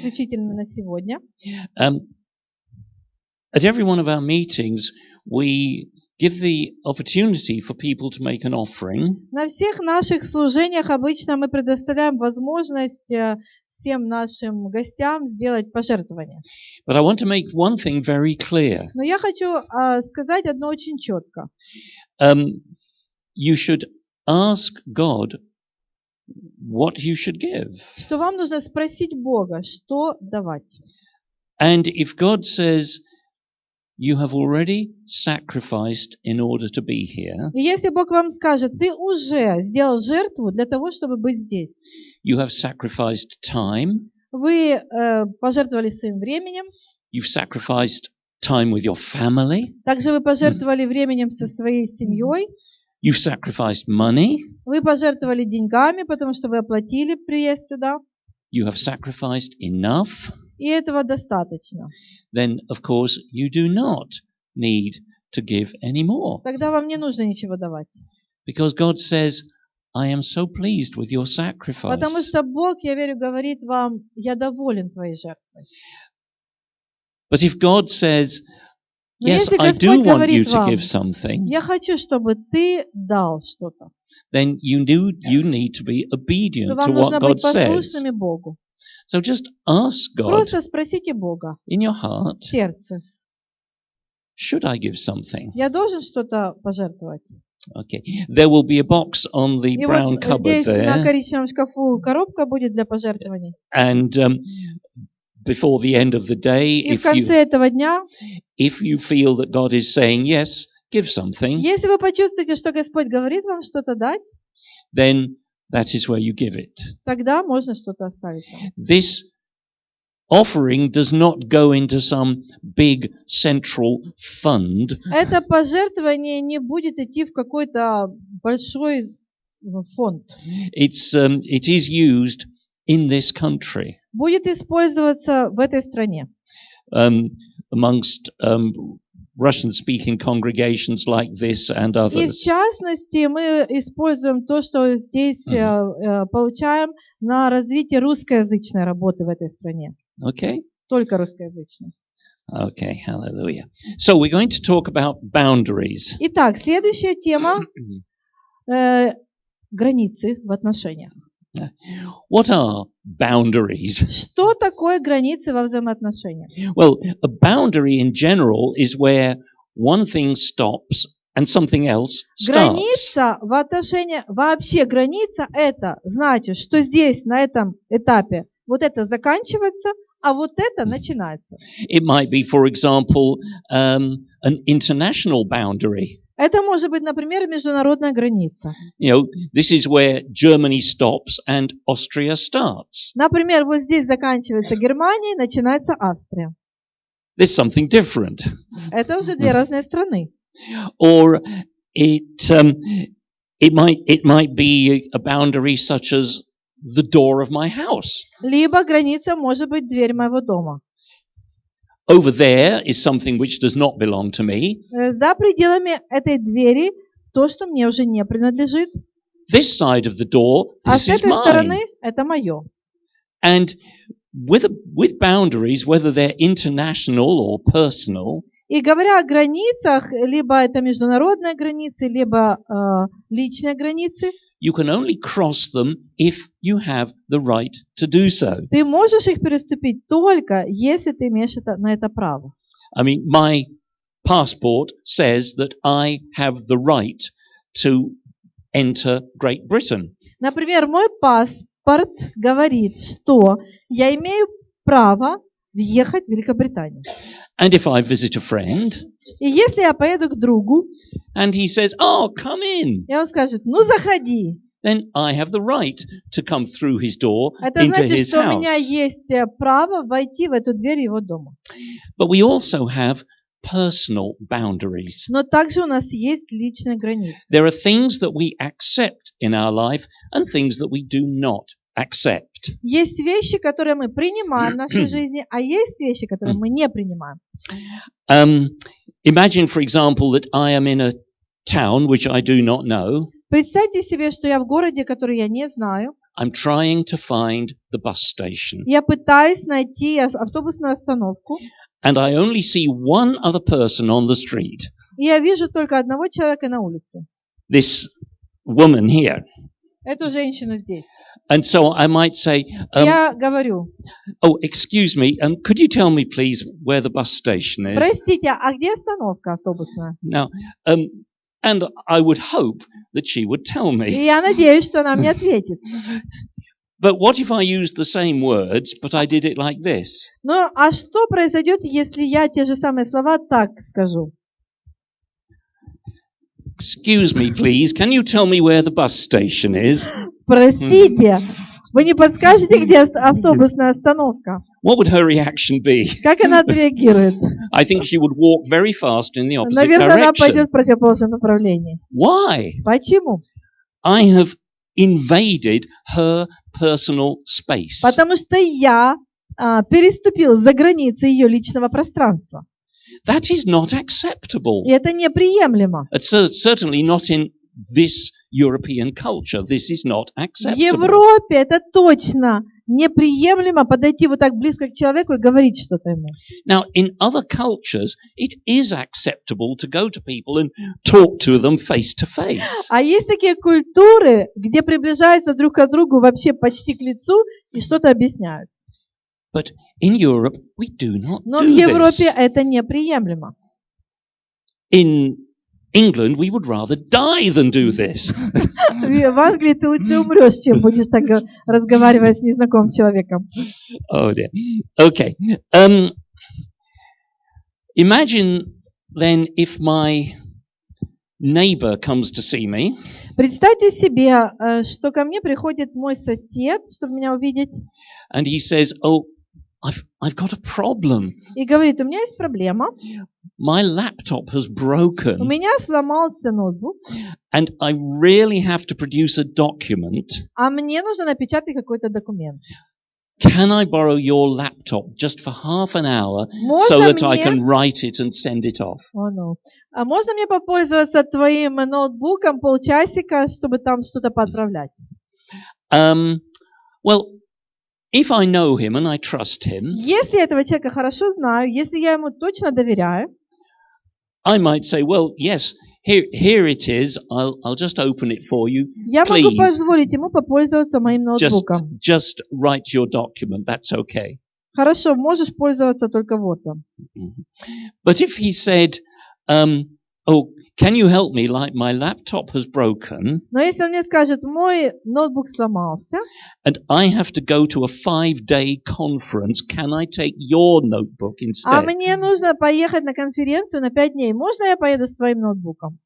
исключительно на сегодня. At every one of our meetings, we give the opportunity for people to make an offering. На всех наших служениях обычно мы предоставляем возможность всем нашим гостям сделать пожертвование. But I want to make one thing very clear. Но я хочу сказать одно очень четко. You should ask God what you should give. Что вам нужно спросить Бога, что давать. And if God says, you have already sacrificed in order to be here. И если Бог вам скажет, ты уже сделал жертву для того, чтобы быть здесь. You have sacrificed time. Вы пожертвовали своим временем. You've sacrificed time with your family. Также вы пожертвовали временем со своей семьей. You've sacrificed money. Вы пожертвовали деньгами, потому что вы оплатили приезд сюда. You have sacrificed enough. И этого достаточно. Then, of course, you do not need to give any more. Тогда вам не нужно ничего давать. Because God says, I am so pleased with your sacrifice. Потому что Бог, я верю, говорит вам, я доволен твоей жертвой. But if God says, Но yes, если I do Господь want you говорит to вам, give something, я хочу, чтобы ты дал что-то, then you need to be obedient то to вам what нужно God быть says. послушными Богу. So just ask God Просто спросите Бога in your heart, в сердце. should I give something? Я должен что-то пожертвовать? Okay. There will be a box on the И brown вот cupboard здесь на there. коричневом шкафу коробка будет для пожертвований. And before the end of the day, И в конце этого дня, if you feel that God is saying, yes, give something, если вы почувствуете, что Господь говорит вам что-то дать, then that is where you give it. тогда можно что-то оставить там. This offering does not go into some big central fund. Это пожертвование не будет идти в какой-то большой фонд. It is used in this country. Будет использоваться в этой стране. Amongst Russian-speaking congregations like this and И в others. частности, мы используем то, что здесь получаем на развитие русскоязычной работы в этой стране. Okay? Только русскоязычной. Okay, hallelujah. So we're going to talk about boundaries. Итак, следующая тема границы в отношениях. What are boundaries? Что такое границы во взаимоотношениях? Well, a boundary in general is where one thing stops and something else starts. Граница в отношениях, вообще граница это значит, что здесь на этом этапе вот это заканчивается, а вот это начинается. It might be, for example, an international boundary. Это может быть, например, международная граница. You know, this is where Germany stops and Austria starts. Например, вот здесь заканчивается Германия, начинается Австрия. There's something different. Это уже две разные страны. Or it might be a boundary such as the door of my house. Либо граница может быть дверь моего дома. Over there is something which does not belong to me. За пределами этой двери то, что мне уже не принадлежит. This side of the door, А this с is этой mine. стороны это мое. And with boundaries, whether they're international or personal, И говоря о границах, либо это международные границы, либо личные границы, you can only cross them if you have the right to do so. ты можешь их переступить только, если ты имеешь на это право. I mean, my passport says that I have the right to enter Great Britain. Например, мой паспорт говорит, что я имею право въехать в Великобританию. And if I visit a friend, И если я поеду к другу, and he says, oh, come in, и он скажет, ну заходи. then I have the right to come through his door Это into значит, his что у меня house. есть право войти в эту дверь его дома. But we also have personal boundaries. Но также у нас есть личные границы. There are things that we accept in our life and things that we do not accept. Есть вещи, которые мы принимаем в нашей жизни, а есть вещи, которые мы не принимаем. Imagine, for example, that I am in a town which I do not know. Представьте себе, что я в городе, который я не знаю. I'm trying to find the bus station. Я пытаюсь найти автобусную остановку, And I only see one other person on the street. и я вижу только одного человека на улице. This woman here. Эту женщину здесь. And so I might say, Я говорю, oh, excuse me, could you tell me, please, where the bus station is? простите, а где остановка автобусная? Now, and I would hope that she would tell И me. я надеюсь, что она мне ответит. But what if I used the same words, but I did it like this? Ну, а что произойдет, если я те же самые слова так скажу? Excuse me, please, can you tell me where the bus station is? Простите, вы не подскажете, где автобусная остановка? What would her reaction be? Как она отреагирует? I think she would walk very fast in the opposite Наверное, она direction. пойдет в противоположном направлении. Why? Почему? I have invaded her personal space. Потому что я переступил за границы ее личного пространства. That is not acceptable. И это неприемлемо. It's certainly not in this European culture. This is not В acceptable. Европе это точно неприемлемо подойти вот так близко к человеку и говорить что-то ему. Now, in other cultures, it is acceptable to go to people and talk to them face to face. А есть такие культуры, где приближаются друг к другу вообще почти к лицу и что-то объясняют. But in Europe, we do not Но в do Европе this. это неприемлемо. In England, we would rather die than do this. В Англии ты лучше умрешь, чем будешь так разговаривать с незнакомым человеком. Oh dear. Okay. Imagine then if my neighbor comes to see me. Представьте себе, что ко мне приходит мой сосед, чтобы меня увидеть, And he says, oh, I've got a problem. и говорит, у меня есть проблема, My laptop has у broken меня сломался ноутбук, and I really have to produce a document. а мне нужно напечатать какой-то документ. Can I borrow your laptop just for half an hour so Можно that I can мне, write it and send it off? а можно мне попользоваться твоим ноутбуком полчасика, чтобы там что-то поотправлять? Well, if I know him and I trust him, Если я этого человека хорошо знаю, если я ему точно доверяю, I might say, well, yes, here it is. I'll just open it for you. я могу Please, позволить ему попользоваться моим ноутбуком. just write your document. That's okay. Хорошо, можешь пользоваться только Word. But if he said, oh, can you help me? Like my laptop has broken Но если он мне скажет, мой ноутбук сломался, and I have to go to a 5-day conference, can I take your notebook а instead? мне нужно поехать на конференцию на 5 дней, можно я поеду с твоим ноутбуком?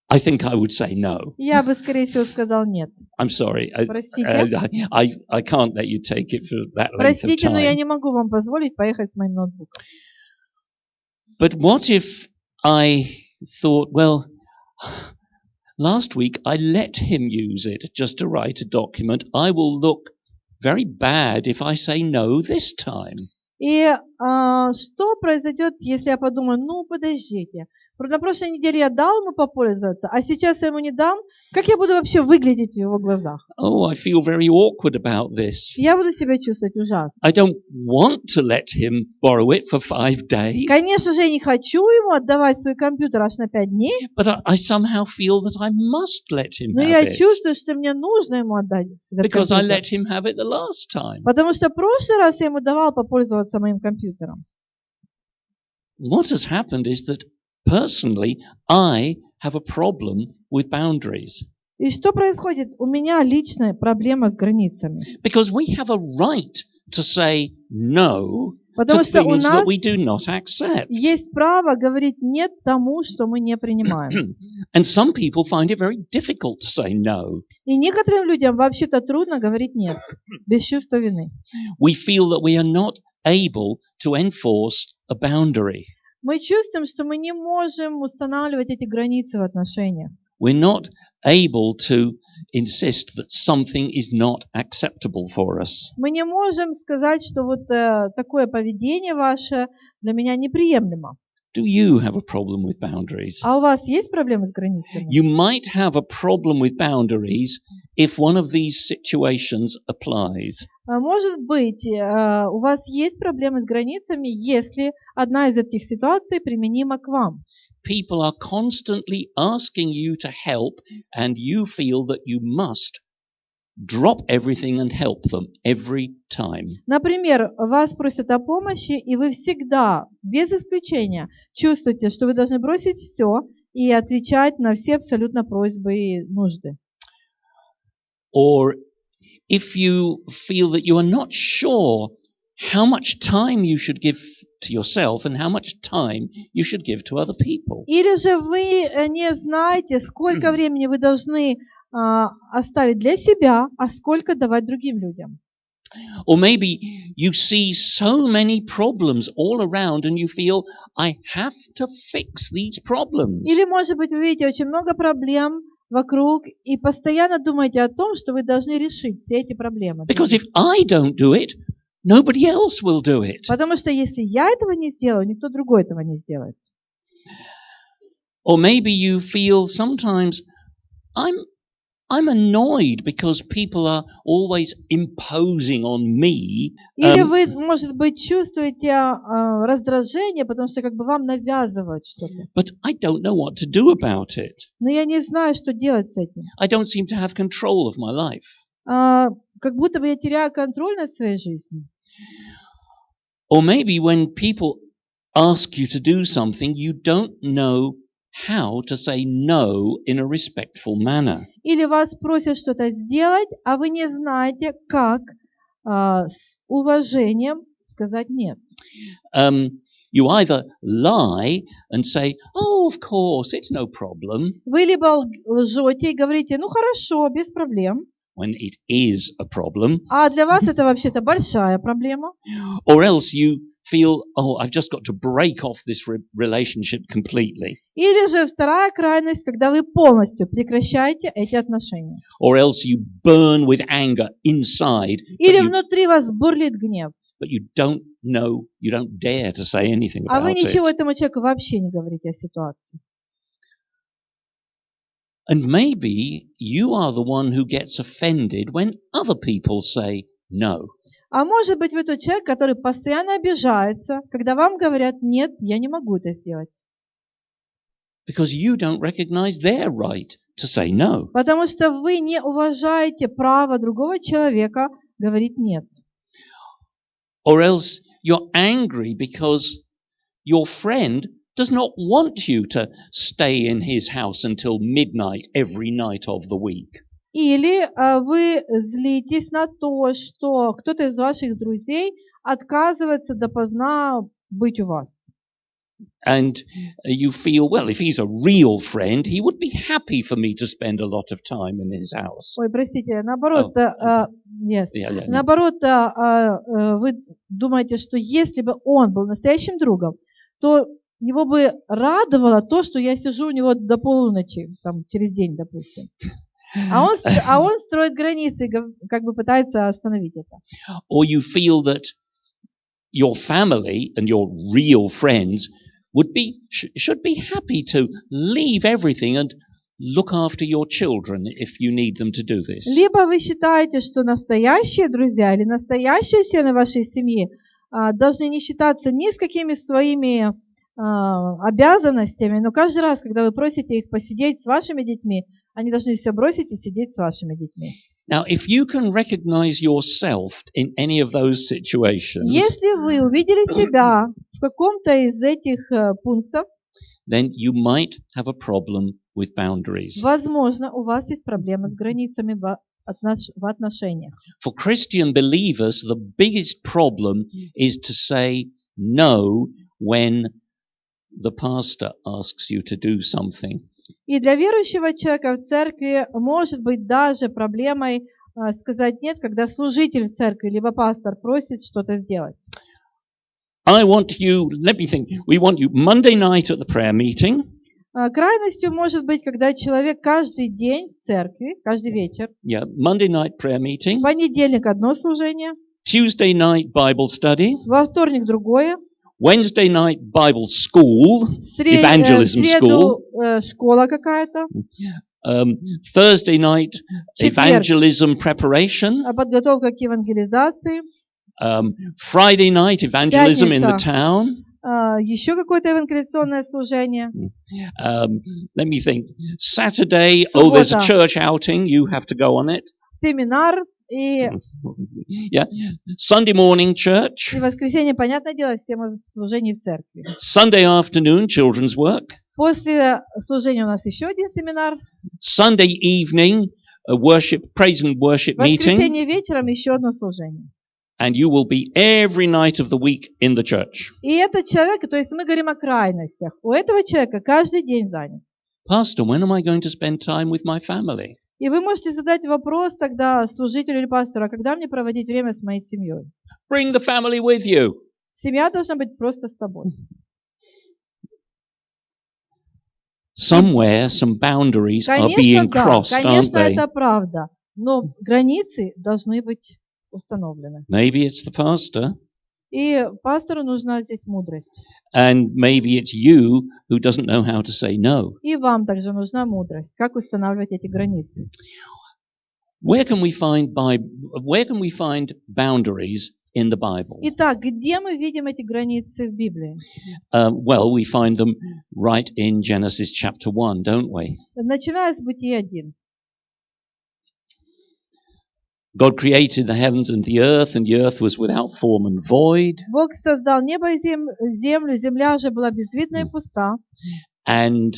I think I would say no. Я бы, скорее всего, сказал нет. I'm sorry. Простите. I can't let you take it for that length of Простите, но я time. не могу вам позволить поехать с моим ноутбуком. But what if I thought, well, last week I let him use it just to write a document. I will look very bad if I say no this time. И что произойдет, если я подумаю, ну, подождите, на прошлой неделе я дал ему попользоваться, а сейчас я ему не дам, как я буду вообще выглядеть в его глазах? Oh, I feel very awkward about this. Я буду себя чувствовать ужасно. I don't want to let him borrow it for 5 days, Конечно же, я не хочу ему отдавать свой компьютер аж на 5 дней, but I somehow feel that I must let him но have я it чувствую, что мне нужно ему отдать этот because I компьютер. let him have it the last time. Потому что в прошлый раз я ему давал попользоваться моим компьютером. What has happened is that personally, I have a problem with boundaries. И что происходит? У меня личная проблема с границами. Because we have a right to say no to Потому что у things that нас we do not accept. есть право говорить нет тому, что мы не принимаем. And some people find it very difficult to say no. И некоторым людям вообще-то трудно говорить нет, без чувства вины. We feel that we are not able to enforce a boundary. Мы чувствуем, что мы не можем устанавливать эти границы в отношениях. We're not able to insist that something is not acceptable for us. Мы не можем сказать, что вот такое поведение ваше для меня неприемлемо. Do you have a problem with boundaries? А у вас есть проблемы с границами? You might have a problem with boundaries if one of these situations applies. Может быть, у вас есть проблемы с границами, если одна из этих ситуаций применима к вам. People are constantly asking you to help, and you feel that you must drop everything and help them every time. Например, вас просят о помощи, и вы всегда, без исключения, чувствуете, что вы должны бросить все и отвечать на все абсолютно просьбы и нужды. Or if you feel that you are not sure how much time you should give to yourself and how much time you should give to other people. Или же вы не знаете, сколько времени вы должны оставить для себя, а сколько давать другим людям. Or maybe you see so many problems all around and you feel, I have to fix these problems. Или, может быть, вы видите очень много проблем вокруг и постоянно думаете о том, что вы должны решить все эти проблемы. Because if I don't do it, nobody else will do it. Потому что если я этого не сделаю, никто другой этого не сделает. Or maybe you feel sometimes, I'm annoyed because people are always imposing on me. Или вы, может быть, чувствуете раздражение, потому что как бы вам навязывают что-то. But I don't know what to do about it. Но я не знаю, что делать с этим. I don't seem to have control of my life. Как будто бы я теряю контроль над своей жизнью. Or maybe when people ask you to do something, you don't know how to say no in a respectful manner. Или вас просят что-то сделать, а вы не знаете, как с уважением сказать «нет». You either lie and say, oh, of course, it's no problem. Вы либо лжете и говорите «ну хорошо, без проблем», when it is a problem. а для вас это вообще-то большая проблема. Or else you feel, oh, I've just got to break off this relationship completely. Или же вторая крайность, когда вы полностью прекращаете эти отношения. Or else you burn with anger inside. Или внутри вас бурлит гнев. But you don't know, you don't dare to say anything about it. А вы ничего этому человеку вообще не говорите о ситуации. And maybe you are the one who gets offended when other people say no. А может быть, вы тот человек, который постоянно обижается, когда вам говорят «нет, я не могу это сделать». Because you don't recognize their right to say no. Потому что вы не уважаете право другого человека говорить «нет». Or else you're angry because your friend does not want you to stay in his house until midnight every night of the week. Или вы злитесь на то, что кто-то из ваших друзей отказывается допоздна быть у вас. And you feel, well, if he's a real friend, he would be happy for me to spend a lot of time in his house. Ой, простите, наоборот, наоборот, вы думаете, что если бы он был настоящим другом, то его бы радовало то, что я сижу у него до полуночи, там, через день, допустим. А он строит границы, как бы пытается остановить это. Or you feel that your family and your real friends should be happy to leave everything and look after your children if you need them to do this. Либо вы считаете, что настоящие друзья или настоящие члены вашей семьи должны не считаться ни с какими своими обязанностями, но каждый раз, когда вы просите их посидеть с вашими детьми, они должны все бросить и сидеть с вашими детьми. Now, if you can recognize yourself in any of those situations, если вы увидели себя в каком-то из этих пунктов, then you might have a problem with boundaries. Возможно, у вас есть проблемы с границами в отношениях. For Christian believers, the biggest problem is to say no when the pastor asks you to do something. И для верующего человека в церкви может быть даже проблемой сказать нет, когда служитель в церкви либо пастор просит что-то сделать. We want you Monday night at the prayer meeting. Крайностью может быть, когда человек каждый день в церкви, каждый вечер. Monday night prayer meeting. В понедельник одно служение. Tuesday night Bible study. Во вторник другое. Wednesday night Bible school, evangelism school. Школа какая-то. Thursday night evangelism preparation. Подготовка к евангелизации. Friday night evangelism in the town. Еще какое-то евангелизационное служение. Let me think. Saturday, there's a church outing, you have to go on it. Семинар и yeah. Sunday morning church. И воскресенье, понятное дело, все мы в служении в церкви. Sunday afternoon children's work. После служения у нас еще один семинар. Sunday evening worship, praise and worship meeting. Воскресенье вечером еще одно служение. And you will be every night of the week in the church. И этот человек, то есть мы говорим о крайностях, у этого человека каждый день занят. Pastor, when am I going to spend time with my family? И вы можете задать вопрос тогда служителю или пастору, а когда мне проводить время с моей семьей? Bring the family with you. Семья должна быть просто с тобой. Somewhere some boundaries are being crossed, aren't конечно, they? это правда, но границы должны быть установлены. Maybe it's the pastor. И пастору нужна здесь мудрость. And maybe it's you who doesn't know how to say no. И вам также нужна мудрость, как устанавливать эти границы. Where can we find boundaries in the Bible? Итак, где мы видим эти границы в Библии? Well, we find them right in Genesis chapter 1, don't we? Начиная с Бытия 1. God created the heavens and the earth was without form and void. Бог создал небо и землю, земля же была безвидна и пуста. And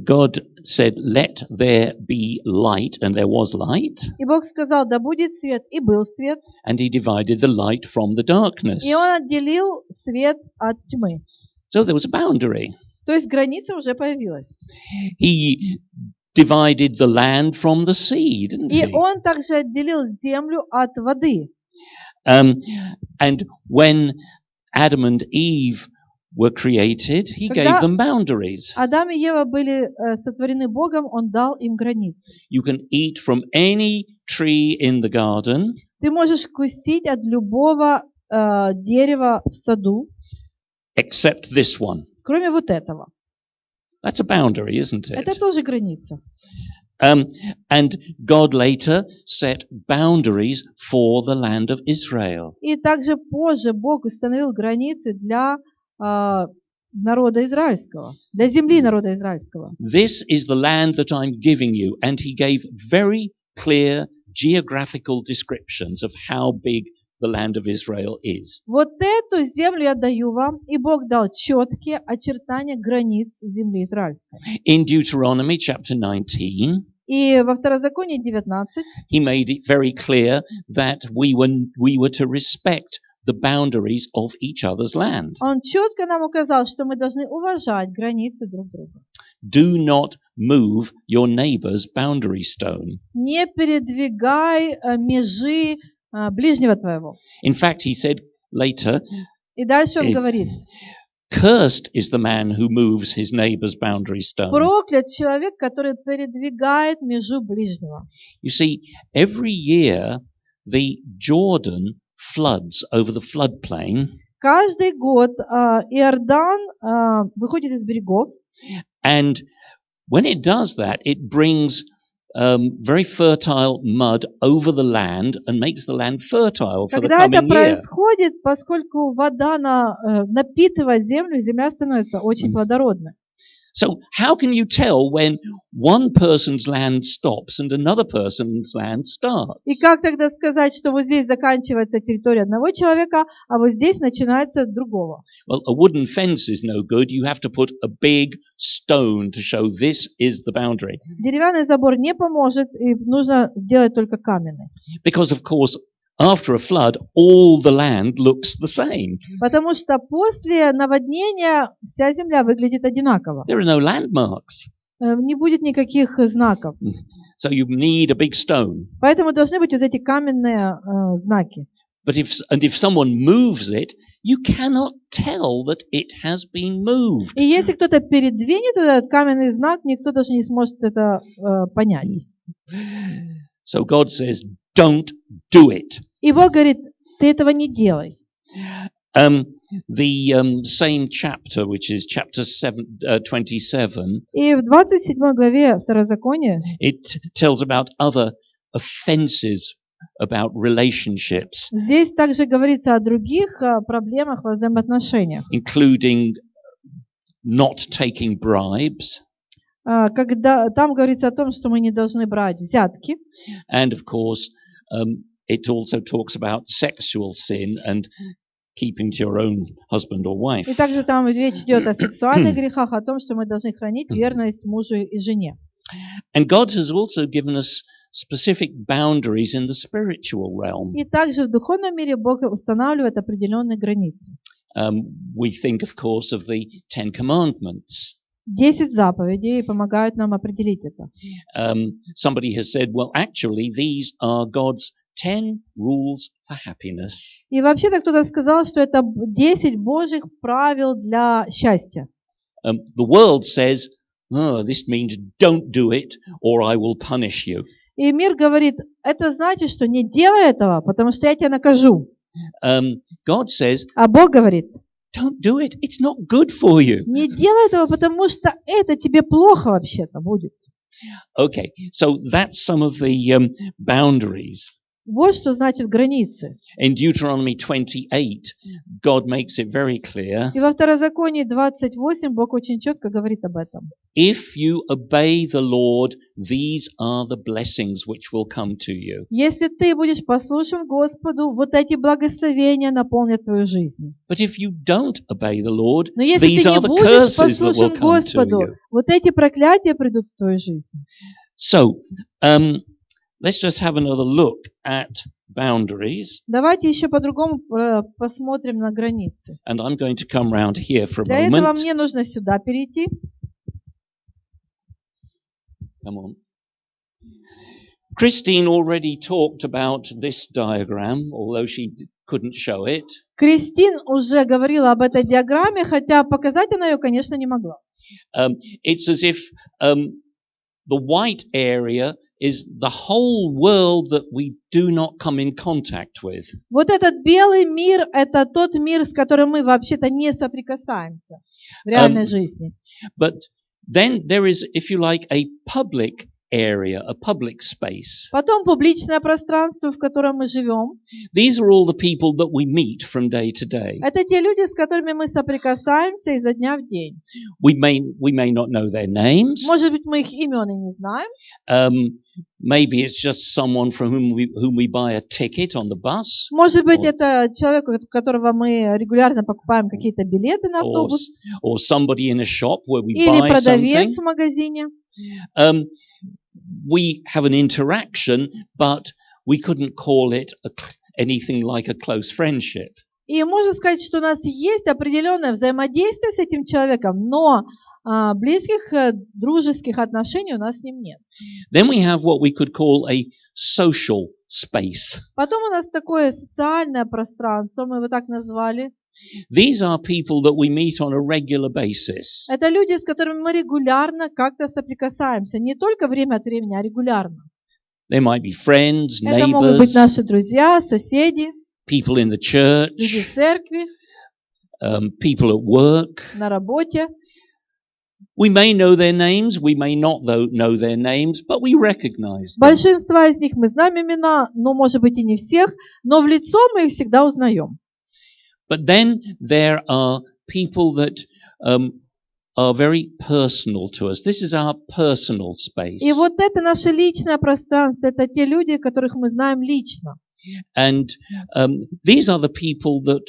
God said, "Let there be light," and there was light. И Бог сказал, да будет свет, и был свет. And He divided the light from the darkness. И Он отделил свет от тьмы. So there was a boundary. То есть граница уже появилась. He divided the land from the sea, didn't he? И Он также отделил землю от воды. And when Adam and Eve were created, He gave them boundaries. Адам и Ева были сотворены Богом, Он дал им границы. You can eat from any tree in the garden. Ты можешь вкусить от любого дерева в саду, except this one. Кроме вот этого. That's a boundary, isn't it? Это тоже граница. And God later set boundaries for the land of Israel. И также позже Бог установил границы для народа израильского, для земли народа израильского. This is the land that I'm giving you, and He gave very clear geographical descriptions of how big the land of Israel is. Вот эту землю я даю вам, и Бог дал четкие очертания границ земли израильской. In Deuteronomy chapter 19, и во Второзаконии 19, He made it very clear that we were to respect the boundaries of each other's land. Он четко нам указал, что мы должны уважать границы друг друга. Do not move your neighbor's boundary stone. Не передвигай межи ближнего твоего. In fact, he said later, и дальше он говорит, cursed is the man who moves his neighbor's boundary stone. Проклят человек, который передвигает межу ближнего. You see, every year the Jordan floods over the floodplain. Каждый год Иордан выходит из берегов. And when it does that, it brings very fertile mud over the land and makes the land fertile for the coming year. Когда это происходит, поскольку вода напитывает землю, земля становится очень плодородной. So how can you tell when one person's land stops and another person's land starts? И как тогда сказать, что вот здесь заканчивается территория одного человека, а вот здесь начинается другого? Well, a wooden fence is no good. You have to put a big stone to show this is the boundary. Деревянный забор не поможет, и нужно делать только каменный. Because of course, after a flood, all the land looks the same. Потому что после наводнения вся земля выглядит одинаково. There are no landmarks. Не будет никаких знаков. So you need a big stone. Поэтому должны быть вот эти каменные знаки. But if someone moves it, you cannot tell that it has been moved. И если кто-то передвинет этот каменный знак, никто даже не сможет это понять. So God says, don't do it. И Бог говорит, ты этого не делай. The same chapter, which is chapter 27, И в 27 главе Второзакония it tells about other offenses about relationships, здесь также говорится о других проблемах во взаимоотношениях, including not taking bribes, когда там говорится о том, что мы не должны брать взятки. and of course, it also talks about sexual sin and keeping to your own husband or wife. И также там речь идет о сексуальных грехах, о том, что мы должны хранить верность мужу и жене. And God has also given us specific boundaries in the spiritual realm. И также в духовном мире Бог устанавливает определенные границы. We think, of course, of the 10 Commandments. 10 заповедей помогают нам определить это. Somebody has said, well, actually, these are God's 10 rules for happiness. И вообще-то кто-то сказал, что это 10 Божьих правил для счастья. The world says, oh, this means don't do it or I will punish you. И мир говорит, это значит, что не делай этого, потому что я тебя накажу. God says, А Бог говорит, don't do it. It's not good for you. не делай этого, потому что это тебе плохо вообще-то будет. Okay, so that's some of the boundaries. Вот что значит границы. In Deuteronomy 28, God makes it very clear. И во Второзаконии 28 Бог очень четко говорит об этом. If you obey the Lord, these are the blessings which will come to you. Если ты будешь послушен Господу, вот эти благословения наполнят твою жизнь. But if you don't obey the Lord, Но если these ты не are the будешь curses that will послушен come to Господу, you. вот эти проклятия придут в твою жизнь. So, let's just have another look at boundaries. Давайте еще по-другому посмотрим на границы. And I'm going to come round here for a Для этого moment. мне нужно сюда перейти. Come on. Christine already talked about this diagram, although she couldn't show it. Кристин уже говорила об этой диаграмме, хотя показать она ее, конечно, не могла. It's as if the white area is the whole world that we do not come in contact with. Вот этот белый мир – это тот мир, с которым мы вообще-то не соприкасаемся в реальной жизни. But then there is, if you like, a public area, a public space. Потом публичное пространство, в котором мы живем. These are all the people that we meet from day to day. Это те люди, с которыми мы соприкасаемся изо дня в день. We may not know their names. Может быть, мы их имен и не знаем. Maybe it's just someone from whom we buy a ticket on the bus. Может быть, это человек, у которого мы регулярно покупаем какие-то билеты на автобус. Or somebody in a shop where we Или buy продавец something. в магазине. We have an interaction, but we couldn't call it anything like a close friendship. И можно сказать, что у нас есть определенное взаимодействие с этим человеком, но близких дружеских отношений у нас с ним нет. Then we have what we could call a social space. Потом у нас такое социальное пространство, мы его так назвали. These are people that we meet on a regular basis. Это люди, с которыми мы регулярно как-то соприкасаемся. Не только время от времени, а регулярно. They might be friends, Это могут быть neighbors, наши друзья, соседи, people in the люди church, церкви, people at work. на работе. We may know their names, we may not know their names, but we recognize them. Большинство из них мы знаем имена, но, может быть, и не всех, но в лицо мы их всегда узнаем. But then there are people that are very personal to us. This is our personal space. И вот это наше личное пространство, это те люди, которых мы знаем лично. And these are the people that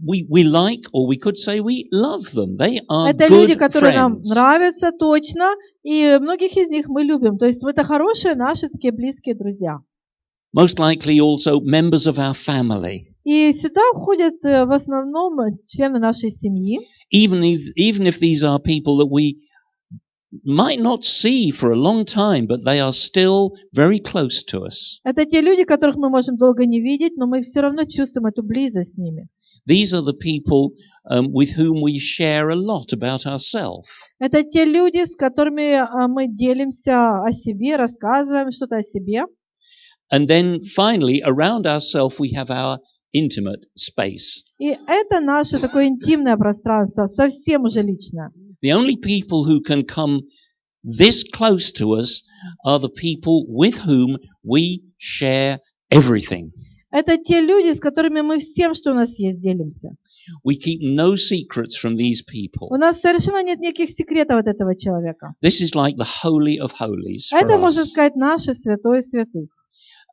we like, or we could say we love them. They are Это good люди, которые нам friends. нравятся точно, и многих из них мы любим. То есть это хорошие наши такие близкие друзья. Most likely also members of our family. И сюда входят в основном члены нашей семьи. Even if these are people that we might not see for a long time, but they are still very close to us. Это те люди, которых мы можем долго не видеть, но мы все равно чувствуем эту близость с ними. These are the people with whom we share a lot about ourselves. Это те люди, с которыми мы делимся о себе, рассказываем что-то о себе. And then finally, around ourselves, we have our intimate space. И это наше такое интимное пространство, совсем уже личное. The only people who can come this close to us are the people with whom we share everything. Это те люди, с которыми мы всем, что у нас есть, делимся. We keep no secrets from these people. У нас совершенно нет никаких секретов от этого человека. This is like the holy of holies for Это, us. можно сказать, наше святое святых.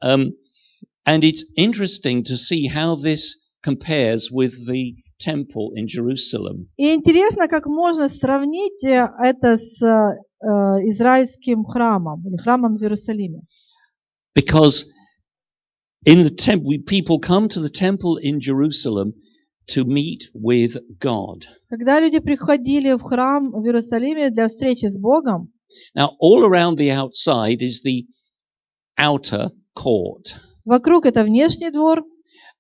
And it's interesting to see how this compares with the temple in Jerusalem. И интересно, как можно сравнить это с израильским храмом, или храмом в Иерусалиме. Because in the temple, people come to the temple in Jerusalem to meet with God. Когда люди приходили в храм в Иерусалиме для встречи с Богом, Now, all around the outside is the outer court. вокруг это внешний двор,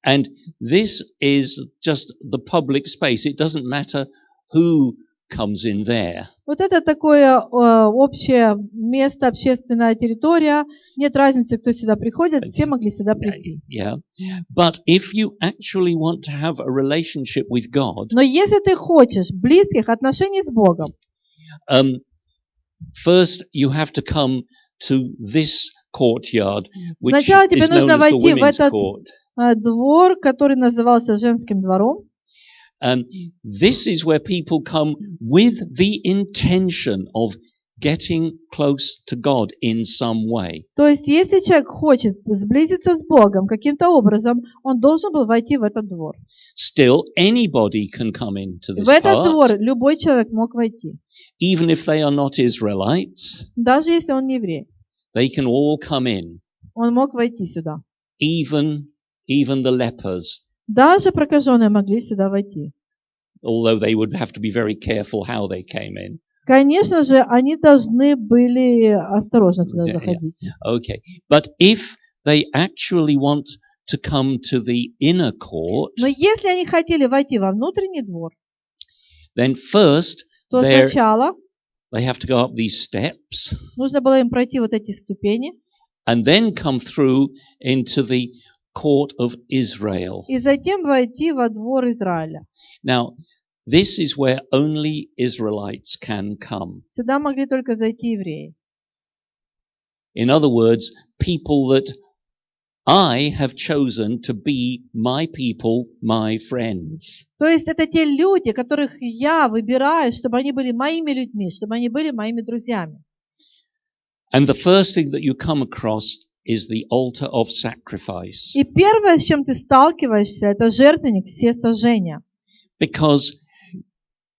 And this is just the public space. It doesn't matter who comes in there. вот это такое общее место, общественная территория. Нет разницы, кто сюда приходит, все могли сюда прийти. Yeah. But if you actually want to have a relationship with God, Но если ты хочешь близких отношений с Богом, first you have to come to this courtyard, which сначала тебе is known нужно as the войти в women's этот court. двор, который назывался женским двором. This is where people come with the intention of getting close to God in some way. То есть, если человек хочет сблизиться с Богом каким-то образом, он должен был войти в этот двор. Still, anybody can come into this В этот part, двор любой человек мог войти, even if they are not Israelites. даже если он не еврей. They can all come in, Он мог войти сюда. even the lepers, Даже прокаженные могли сюда войти. although they would have to be very careful how they came in. Конечно же, они должны были осторожно туда заходить. Okay, but if they actually want to come to the inner court, Но если они хотели войти во внутренний двор, then first то сначала they have to go up these steps нужно было им пройти вот эти ступени and then come through into the court of Israel. и затем войти во двор Израиля. Now, this is where only Israelites can come. Сюда могли только зайти евреи. In other words, people that I have chosen to be my people, my friends. То есть это те люди, которых я выбираю, чтобы они были моими людьми, чтобы они были моими друзьями. And the first thing that you come across is the altar of sacrifice. И первое, с чем ты сталкиваешься, это жертвенник всесожжения. Because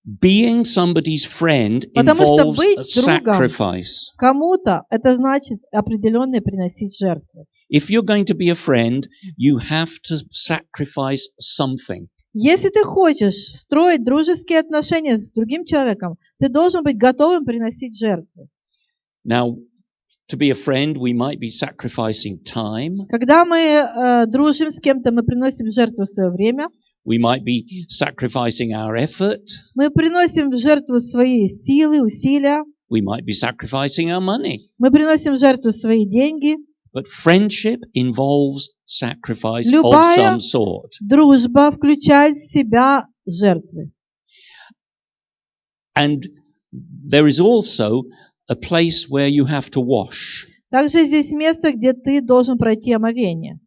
being somebody's friend Потому что involves быть a другом sacrifice. кому-то, это значит определенные приносить жертвы. If you're going to be a friend, you have to sacrifice something. Если ты хочешь строить дружеские отношения с другим человеком, ты должен быть готовым приносить жертвы. Now, to be a friend, we might be sacrificing time. Когда мы дружим с кем-то, мы приносим в жертву свое время. We might be sacrificing our effort. Мы приносим в жертву свои силы, усилия. We might be sacrificing our money. Мы приносим в жертву свои деньги. But friendship involves sacrifice Любая of some sort. дружба включает в себя жертвы. And there is also a place where you have to wash. Также здесь место, где ты должен пройти омовение.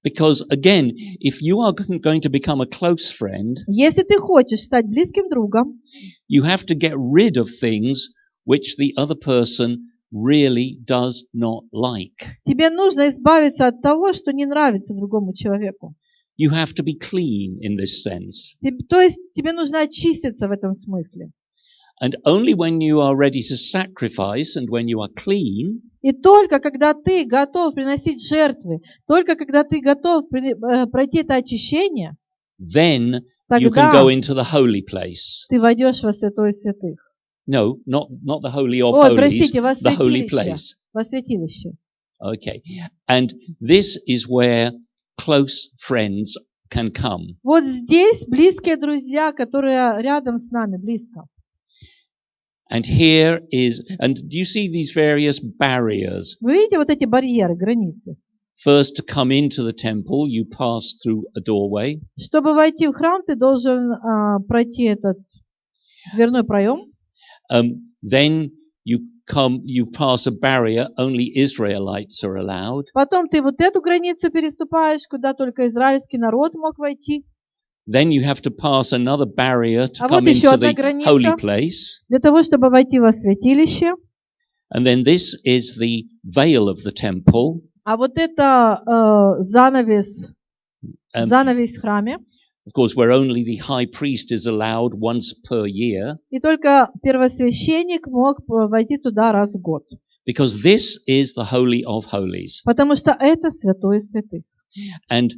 Because again, if you are going to become a close friend, Если ты хочешь стать близким другом, you have to get rid of things which the other person really does not like. тебе нужно избавиться от того, что не нравится другому человеку. You have to be clean in this sense. То есть тебе нужно очиститься в этом смысле. And only when you are ready to sacrifice and when you are clean, И только когда ты готов приносить жертвы, только когда ты готов пройти это очищение, then you can go into the holy place. ты войдешь во святое святых. No, not the holy of Ой, holies, простите, во the holy святилище. place. Во святилище. Okay. And this is where close friends can come. Вот здесь близкие друзья, которые рядом с нами, близко. And do you see these various barriers? Вы видите вот эти барьеры, границы? first to come into the temple, you pass through a doorway. Чтобы войти в храм, ты должен пройти этот дверной проем. Then you pass a barrier, only Israelites are allowed. Потом ты вот эту границу переступаешь, куда только израильский народ мог войти. Then you have to pass another barrier to come вот еще into одна the граница holy place. Для того, чтобы войти во святилище. And then this is the veil of the temple. А вот это занавес в храме. Of course, where only the high priest is allowed once per year. И только первосвященник мог войти туда раз в год. Because this is the holy of holies. Потому что это святое святых. And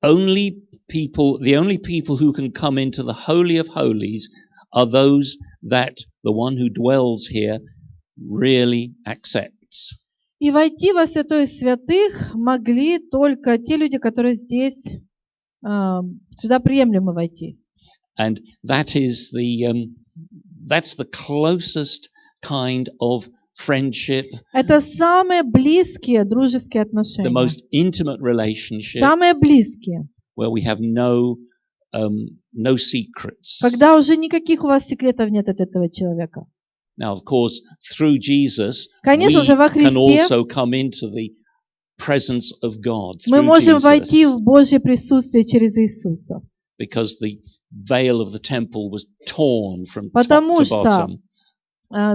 the only people who can come into the holy of holies are those that the one who dwells here really accepts. И войти во святое святых могли только те люди, которые здесь сюда приемлемо войти. And that is that's the closest kind of friendship. Это самые близкие дружеские отношения. The most intimate relationship. Самые близкие. Where we have no secrets. Когда уже никаких у вас секретов нет от этого человека. Now, of course, through Jesus, Конечно же, во Христе we can also come into the presence of God. Мы можем войти в Божье присутствие через Иисуса. Because the veil of the temple was torn from top to bottom. Потому что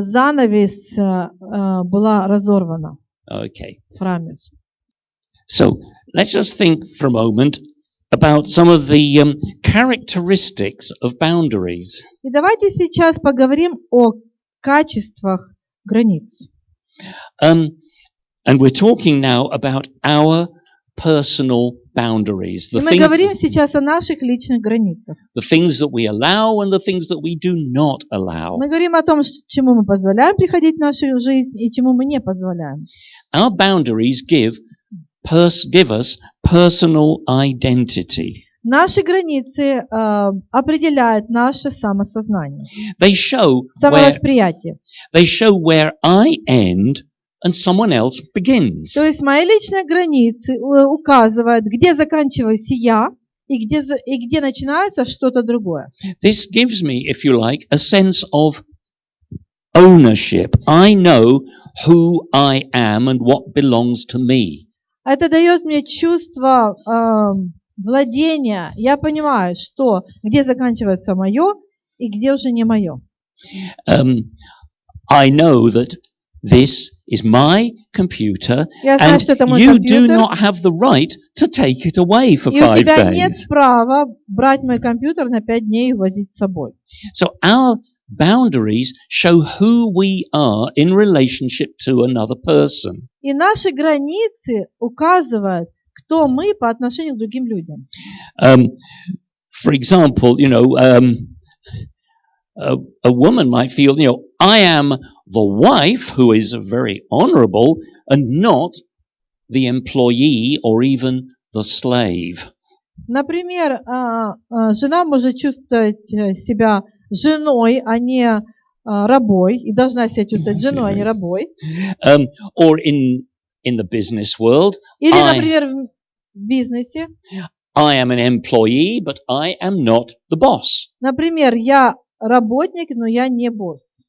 занавес была разорвана в храме. So, let's just think for a moment about some of the characteristics of boundaries. И давайте сейчас поговорим о качествах границ. And we're talking now about our personal boundaries. И мы говорим сейчас о наших личных границах. The things that we allow and the things that we do not allow. Мы говорим о том, чему мы позволяем приходить в нашу жизнь и чему мы не позволяем. Our boundaries give us personal identity. Наши границы определяют наше самосознание. They show самовосприятие. They show where I end and someone else begins. То есть мои личные границы указывают, где заканчиваюсь я и где начинается что-то другое. This gives me, if you like, a sense of ownership. I know who I am and what belongs to me. Это дает мне чувство владения. Я понимаю, что где заканчивается мое и где уже не мое. I know that this is my computer, знаю, and you do not have the right to take it away for 5 days. И у тебя нет права брать мой компьютер на 5 дней и возить с собой. So our boundaries show who we are in relationship to another person. И наши границы указывают, кто мы по отношению к другим людям. For example, a woman might feel, I am the wife who is very honorable and not the employee or even the slave. Например, жена может чувствовать себя женой, а не рабой, и должна себя чувствовать женой, а не рабой. Or in the business world. Или, например, в бизнесе. I am an employee, but I am not the boss. Например, я работник, но я не босс.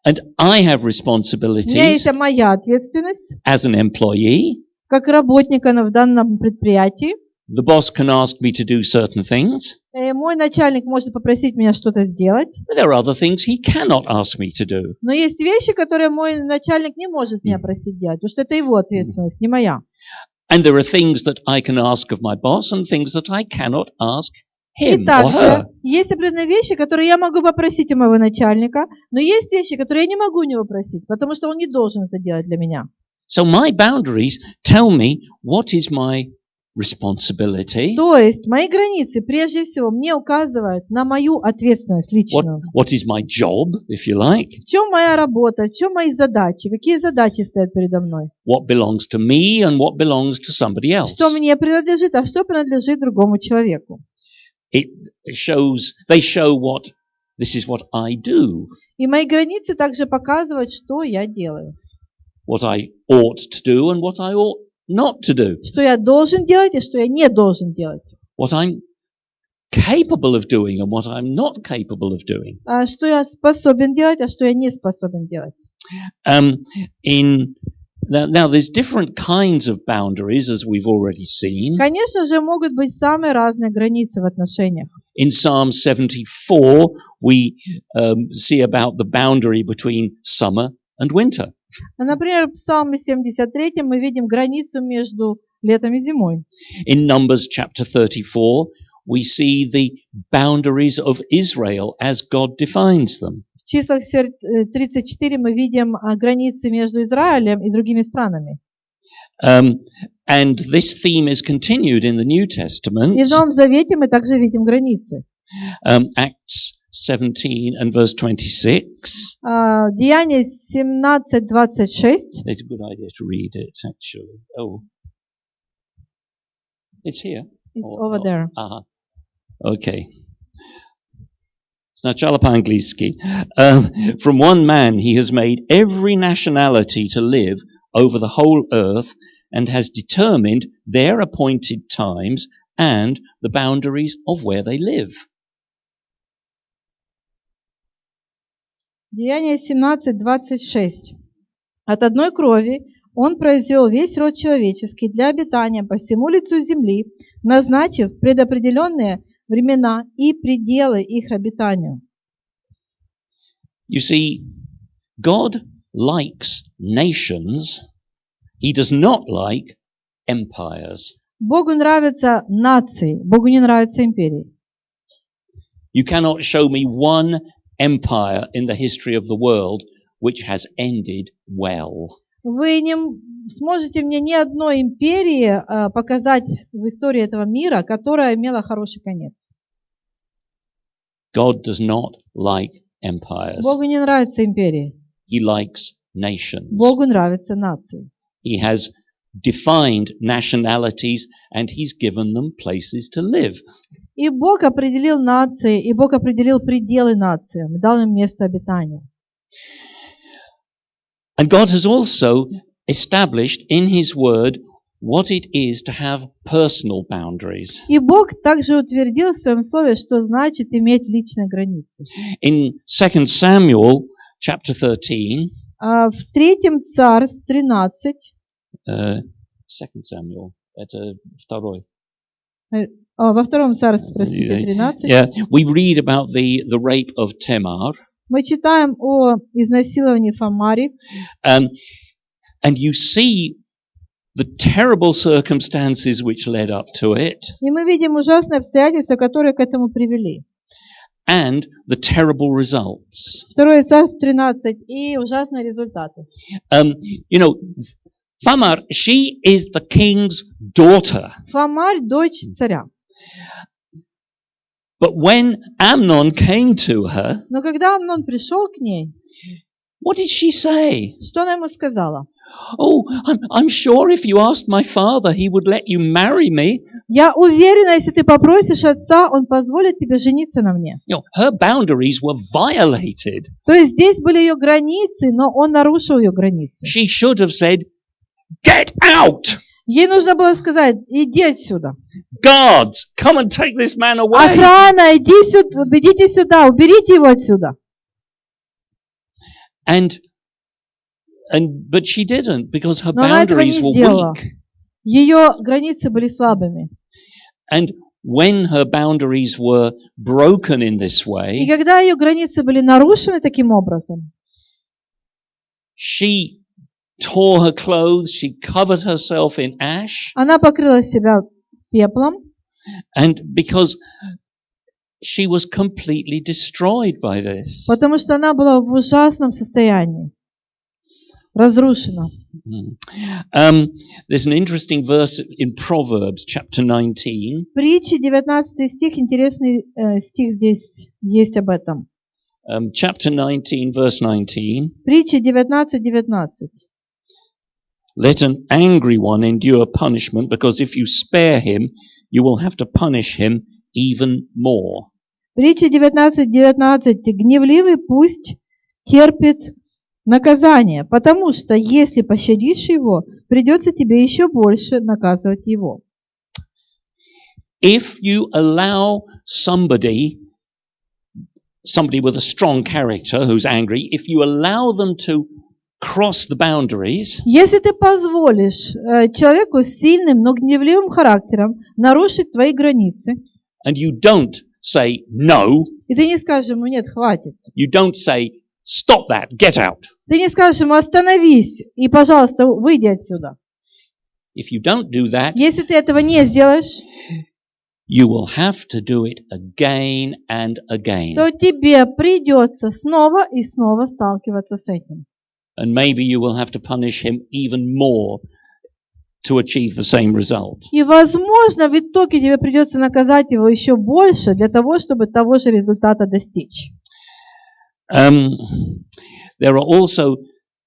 And I have responsibilities. У меня есть моя ответственность. As an employee. Как работника в данном предприятии. The boss can ask me to do certain things. Мой начальник может попросить меня что-то сделать. But there are other things he cannot ask me to do. Но есть вещи, которые мой начальник не может меня просить делать, потому что это его ответственность, не моя. And there are things that I can ask of my boss and things that I cannot ask him И or her. также есть определенные вещи, которые я могу попросить у моего начальника, но есть вещи, которые я не могу у него просить, потому что он не должен это делать для меня. So my boundaries tell me what is my responsibility. То есть мои границы прежде всего мне указывают на мою ответственность личную. What is my job, if you like? В чем моя работа, в чем мои задачи, какие задачи стоят передо мной? What belongs to me and what belongs to somebody else? Что мне принадлежит, а что принадлежит другому человеку? They show what this is what I do. И мои границы также показывают, что я делаю. What I ought to do and what I ought not to do. Что я должен делать и что я не должен делать. What I'm capable of doing and what I'm not capable of doing. Что я способен делать, а что я не способен делать. Now there's different kinds of boundaries, as we've already seen. Конечно же, могут быть самые разные границы в отношениях. In Psalm 74, we see about the boundary between summer and winter. Например, в Псалме 73 мы видим границу между летом и зимой. In Numbers chapter 34, we see the boundaries of Israel as God defines them. В числах 34 мы видим границы между Израилем и другими странами. And this theme is continued in the New Testament. И в Новом Завете мы также видим границы. Acts 17 and verse 26. Деяния 17:26. It's a good idea to read it, actually. Oh, it's here. It's over there. Okay. Сначала по-английски. From one man he has made every nationality to live over the whole earth and has determined their appointed times and the boundaries of where they live. Деяния 17:26. От одной крови он произвел весь род человеческий для обитания по всему лицу земли, назначив предопределенные времена и пределы их обитанию. You see, God likes nations. He does not like empires. Богу нравятся нации, Богу не нравятся империи. You cannot show me one empire in the history of the world which has ended well. Вы не сможете мне ни одной империи показать в истории этого мира, которая имела хороший конец. God does not like empires. Богу не нравятся империи. He likes nations. Богу нравятся нации. He has defined nationalities and he's given them places to live. И Бог определил нации, и Бог определил пределы нациям, дал им место обитания. And God has also established in His Word what it is to have personal boundaries. И Бог также утвердил в своем слове, что значит иметь личные границы. In 2 Samuel chapter 13, в 3 Царств 13, 2 Samuel, это второй. во 2 Царстве, простите, 13, yeah, we read about the rape of Tamar. Мы читаем о изнасиловании Фамари. And you see the terrible circumstances which led up to it. И мы видим ужасные обстоятельства, которые к этому привели. And the terrible results. 2 Царств 13 и ужасные результаты. You know, Tamar, she is the king's daughter. Фамарь – дочь царя. But when Amnon came to her, но когда Амнон пришел к ней, what did she say? Что она ему сказала? Oh, I'm sure if you asked my father, he would let you marry me. Я уверена, если ты попросишь отца, он позволит тебе жениться на мне. You know, her boundaries were violated. То есть здесь были ее границы, но он нарушил ее границы. She should have said, "Get out!" Ей нужно было сказать: иди отсюда. Guards, come and take this man away. Охрана, идите сюда, уберите его отсюда. But she didn't, because her Но она этого не boundaries were сделала. weak. Ее границы были слабыми. And when her boundaries were broken in this И way, когда ее границы были нарушены таким образом, she tore her clothes, she covered herself in ash. она покрыла себя пеплом. And because she was completely destroyed by this. Потому что она была в ужасном состоянии. Разрушена. There's an interesting verse in Proverbs, chapter 19. Притчи, 19 стих, интересный стих здесь есть об этом. Chapter 19, verse 19. Притчи 19:19. Let an angry one endure punishment, because if you spare him, you will have to punish him even more. Притчи 19:19. Гневливый пусть терпит наказание, потому что если пощадишь его, придется тебе еще больше наказывать его. If you allow somebody with a strong character who's angry, if you allow them to cross the boundaries, если ты позволишь человеку с сильным, но гневливым характером нарушить твои границы, and you don't say no, и ты не скажешь ему, нет, хватит. you don't say, stop that, get out. Ты не скажешь ему, остановись и, пожалуйста, выйди отсюда. If you don't do that, если ты этого не сделаешь, you will have to do it again and again. то тебе придется снова и снова сталкиваться с этим. And maybe you will have to punish him even more to achieve the same result. И, возможно, в итоге тебе придется наказать его еще больше для того, чтобы того же результата достичь. There are also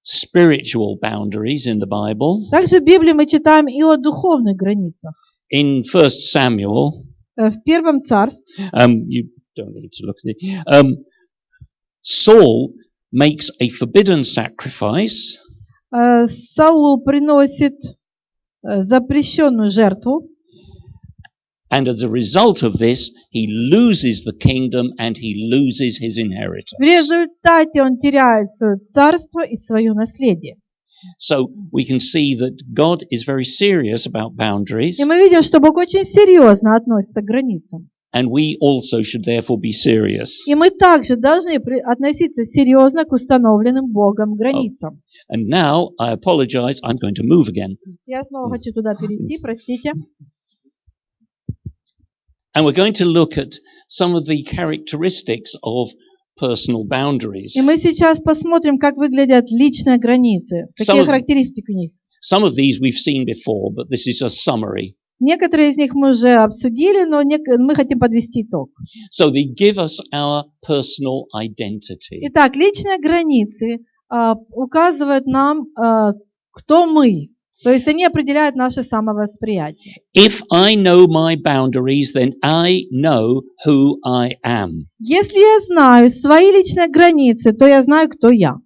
spiritual boundaries in the Bible. Также в Библии мы читаем и о духовных границах. In 1 Samuel, в Первом Царстве, you don't need to look at it. Saul makes a forbidden sacrifice. Саул приносит запрещенную жертву. And as a result of this, he loses the kingdom and he loses his inheritance. В результате он теряет свое царство и свое наследие. So we can see that God is very serious about boundaries. И мы видим, что Бог очень серьезно относится к границам. And we also should therefore be serious. И мы также должны относиться серьезно к установленным Богом границам. And now, I apologize, I'm going to move again. Я снова хочу туда перейти, простите. And we're going to look at some of the characteristics of personal boundaries. И мы сейчас посмотрим, как выглядят личные границы, какие характеристики у них. Some of these we've seen before, but this is a summary. Некоторые из них мы уже обсудили, но мы хотим подвести итог. So they give us our personal identity. Итак, личные границы указывают нам, кто мы. То есть они определяют наше самовосприятие. If I know my boundaries, then I know who I am. Если я знаю свои личные границы, то я знаю, кто я.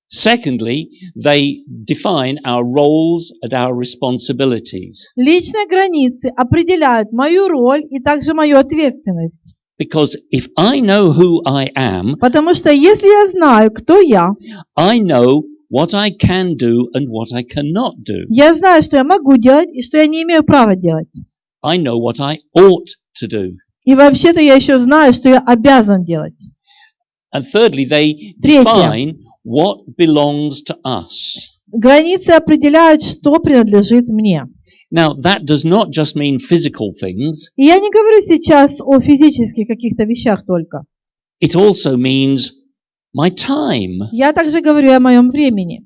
Secondly, they define our roles and our responsibilities. Личные границы определяют мою роль и также мою ответственность. Because if I know who I am, потому что если я знаю, кто я, I know what I can do and what I cannot do. Я знаю, что я могу делать и что я не имею права делать. I know what I ought to do. И вообще-то я еще знаю, что я обязан делать. And thirdly, they define what belongs to us. Границы определяют, что принадлежит мне. Now, that does not just mean physical things. И я не говорю сейчас о физических каких-то вещах только. It also means my time. Я также говорю о моем времени.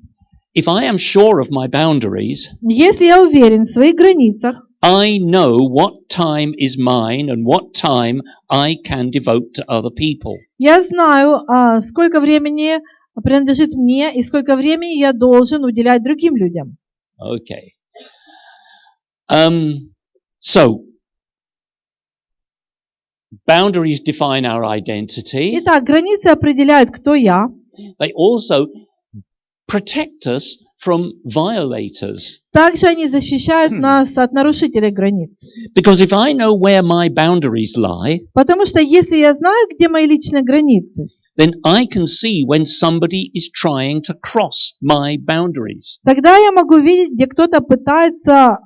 If I am sure of my boundaries, если я уверен в своих границах, I know what time is mine and what time I can devote to other people. Я знаю, сколько времени принадлежит мне и сколько времени я должен уделять другим людям. Okay. So, boundaries define our identity. Итак, границы определяют, кто я. They also protect us from violators. Также они защищают нас от нарушителей границ. Because if I know where my boundaries lie, потому что если я знаю, где мои личные границы, then I can see when somebody is trying to cross my boundaries. Тогда я могу видеть, где кто-то пытается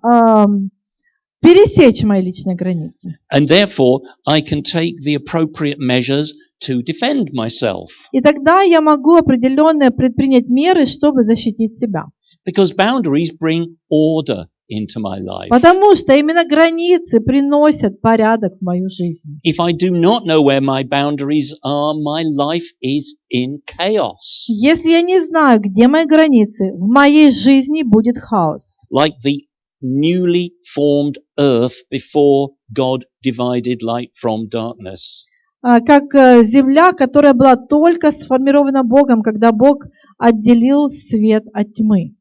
пересечь мои личные границы. And therefore, I can take the appropriate measures to defend myself. И тогда я могу определенные предпринять меры, чтобы защитить себя. Because boundaries bring order into my life. Потому что именно границы приносят порядок в мою жизнь. If I do not know where my boundaries are, my life is in chaos. Если я не знаю, где мои границы, в моей жизни будет хаос. Like the newly formed earth before God divided light from darkness. Как земля, которая была только сформирована Богом, когда Бог отделил свет от тьмы.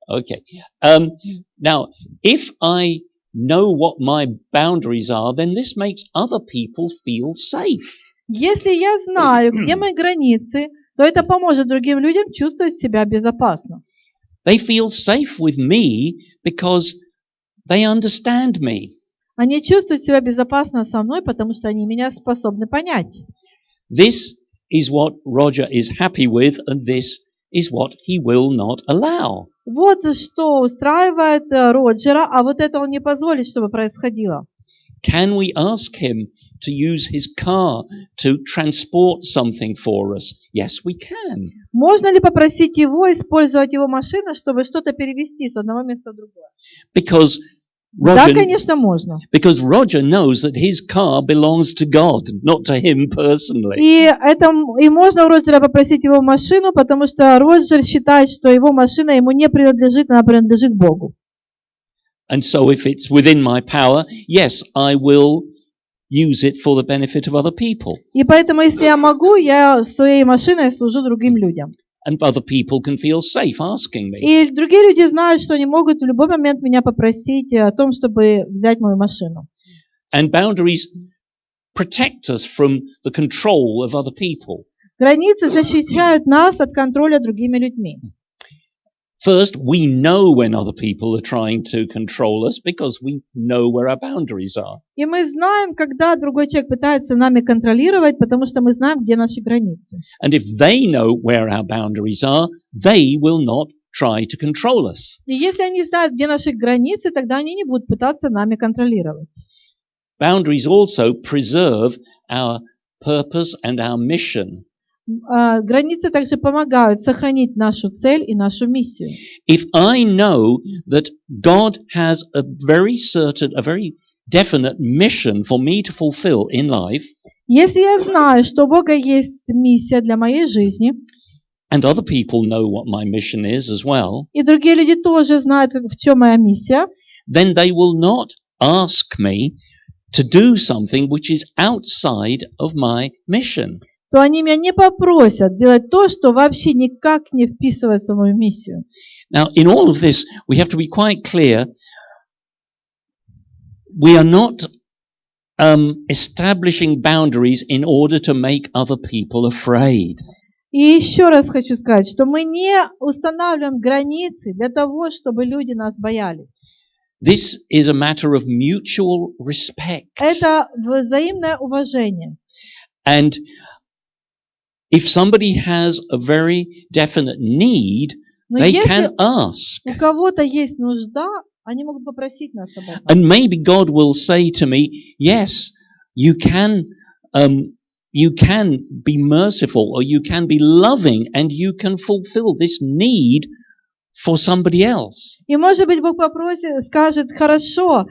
Okay. Now, if I know what my boundaries are, then this makes other people feel safe. Если я знаю, где мои границы, то это поможет другим людям чувствовать себя безопасно. They feel safe with me because they understand me. Они чувствуют себя безопасно со мной, потому что они меня способны понять. This is what Roger is happy with, and this is what he will not allow. Вот что устраивает Роджера, а вот это он не позволит, чтобы происходило. Can we ask him to use his car to transport something for us? Yes, we can. Можно ли попросить его использовать его машину, чтобы что-то перевезти с одного места в другое? Because Да, Roger, конечно, можно. because Roger knows that his car belongs to God, not to him personally. И можно у Роджера попросить его машину, потому что Роджер считает, что его машина ему не принадлежит, она принадлежит Богу. And so if it's within my power, yes, I will use it for the benefit of other people. И поэтому, если я могу, я своей машиной служу другим людям. And other people can feel safe asking me. И другие люди знают, что они могут в любой момент меня попросить о том, чтобы взять мою машину. And boundaries protect us from the control of other people. Границы защищают нас от контроля другими людьми. First, we know when other people are trying to control us because we know where our boundaries are. И мы знаем, когда другой человек пытается нами контролировать, потому что мы знаем, где наши границы. And if they know where our boundaries are, they will not try to control us. И если они знают, где наши границы, тогда они не будут пытаться нами контролировать. Boundaries also preserve our purpose and our mission. Границы также помогают сохранить нашу цель и нашу миссию. If I know that God has a very definite mission for me to fulfill in life, если я знаю, что у Бога есть миссия для моей жизни, and other people know what my mission is as well, и другие люди тоже знают, в чем моя миссия, then they will not ask me to do something which is outside of my mission. то они меня не попросят делать то, что вообще никак не вписывается в мою миссию. Now, in all of this, we have to be quite clear. We are not establishing boundaries in order to make other people afraid. И еще раз хочу сказать, что мы не устанавливаем границы для того, чтобы люди нас боялись. This is a matter of mutual respect. Это взаимное уважение. And if somebody has a very definite need, they can ask. У кого-то есть нужда, они могут попросить нас об этом. And maybe God will say to me, yes, you can be merciful, or you can be loving, and you can fulfill this need for somebody else. И, может быть, Бог скажет, хорошо,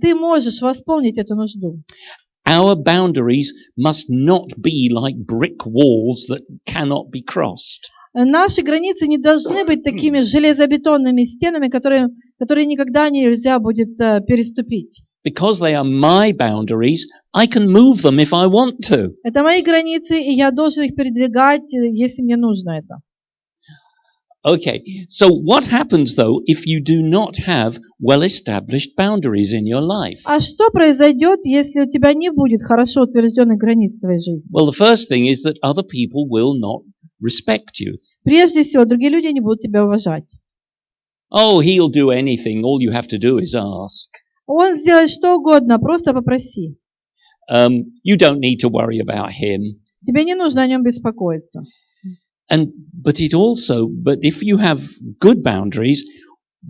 ты можешь восполнить эту нужду. Our boundaries must not be like brick walls that cannot be crossed. Наши границы не должны быть такими железобетонными стенами, которые никогда нельзя будет переступить. Because they are my boundaries, I can move them if I want to. Это мои границы, и я должен их передвигать, если мне нужно это. Okay, so what happens though if you do not have well-established boundaries in your life? А что произойдет, если у тебя не будет хорошо утвержденных границ в твоей жизни? Well, the first thing is that other people will not respect you. Прежде всего, другие люди не будут тебя уважать. Oh, he'll do anything. All you have to do is ask. Он сделает что угодно, просто попроси. You don't need to worry about him. Тебе не нужно о нем беспокоиться. But if you have good boundaries,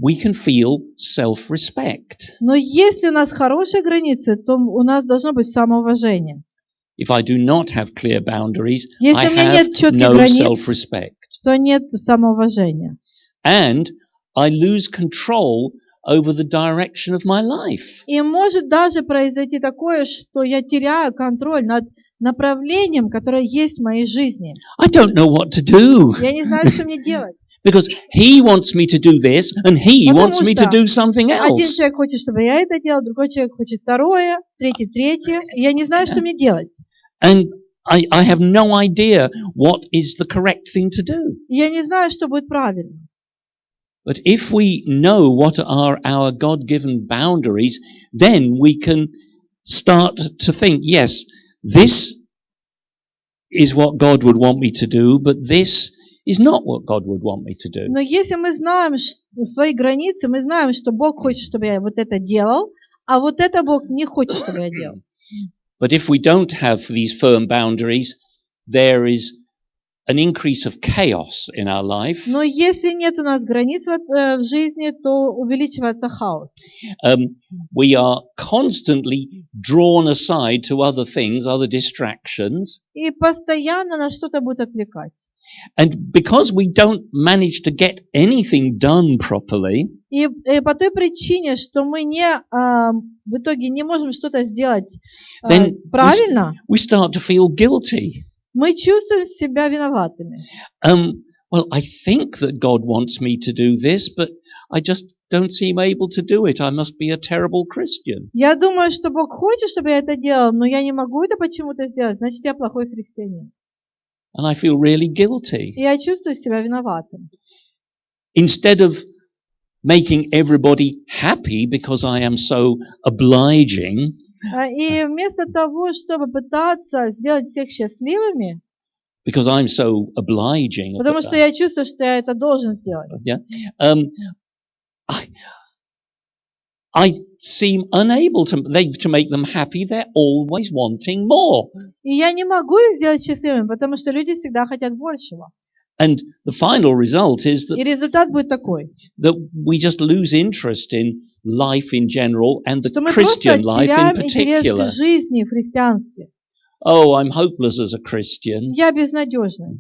we can feel self-respect. Но если у нас хорошие границы, то у нас должно быть самоуважение. If I do not have clear boundaries, если I у меня have нет четких no границ, self-respect. то нет самоуважения. And I lose control over the direction of my life. И может даже произойти такое, что я теряю контроль над направлением, которое есть в моей жизни. I don't know what to do. Я не знаю, что мне делать. Because he wants me to do this, and he wants me to do something один else. человек хочет, чтобы я это делал, другой человек хочет второе, третий третье. И я не знаю, что мне делать. And I have no idea what is the correct thing to do. Я не знаю, что будет правильно. But if we know what are our God-given boundaries, then we can start to think, yes, this is what God would want me to do, but this is not what God would want me to do. Но если мы знаем свои границы, мы знаем, что Бог хочет, чтобы я вот это делал, а вот это Бог не хочет, чтобы я делал. But if we don't have these firm boundaries, there is an increase of chaos in our life. Но если нет у нас границ в жизни, то увеличивается хаос. We are constantly drawn aside to other things, other distractions. И постоянно на что-то будет отвлекать. And because we don't manage to get anything done properly, и по той причине, что мы в итоге не можем что-то сделать правильно, we start to feel guilty. Мы чувствуем себя виноватыми. Well, I think that God wants me to do this, but I just don't seem able to do it. I must be a terrible Christian. Я думаю, что Бог хочет, чтобы я это делал, но я не могу это почему-то сделать. Значит, я плохой христианин. And I feel really guilty. И я чувствую себя виноватым. Instead of making everybody happy because I am so obliging, и вместо того, чтобы пытаться сделать всех счастливыми, because I'm so obliging, потому что я чувствую, что я это должен сделать. Yeah, I seem unable to make them happy. They're always wanting more. И я не могу их сделать счастливыми, потому что люди всегда хотят большего. And the final result is that, и результат будет такой, that we just lose interest in life in general and the что мы Christian life in просто теряем интерес к жизни в христианстве. Oh, I'm hopeless as a Christian. Я безнадежный.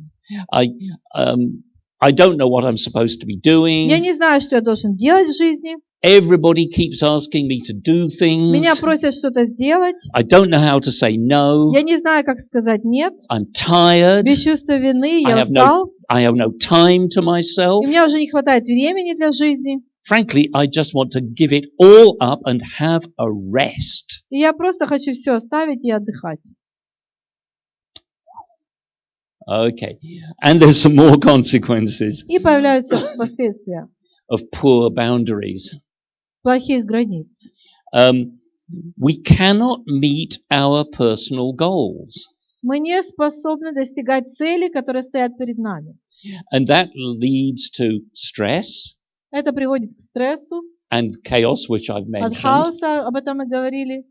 I don't know what I'm supposed to be doing. Я не знаю, что я должен делать в жизни. Everybody keeps asking me to do things. Меня просят что-то сделать. I don't know how to say no. Я не знаю, как сказать нет. I'm tired. Без чувства вины, я устал. I have no time to myself. И у меня уже не хватает времени для жизни. Frankly, I just want to give it all up and have a rest. И я просто хочу все оставить и отдыхать. Okay. And there's some more consequences. И появляются последствия. Of poor boundaries. Плохих границ. We cannot meet our personal goals. Мы не способны достигать целей, которые стоят перед нами. And that leads to stress. Это приводит к стрессу. And chaos, which I've mentioned. От хаоса, об этом мы говорили.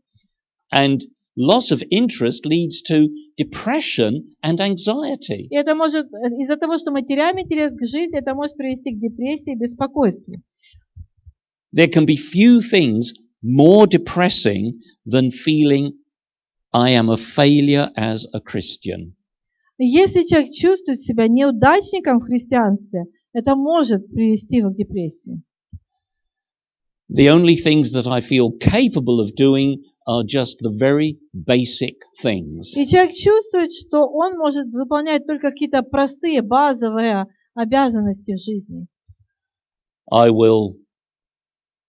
And loss of interest leads to depression and anxiety. И это может, из-за того, что мы теряем интерес к жизни, это может привести к депрессии и беспокойству. There can be few things more depressing than feeling I am a failure as a Christian. Если человек чувствует себя неудачником в христианстве, это может привести его к депрессии. The only things that I feel capable of doing are just the very basic things. И человек чувствует, что он может выполнять только какие-то простые, базовые обязанности в жизни. I will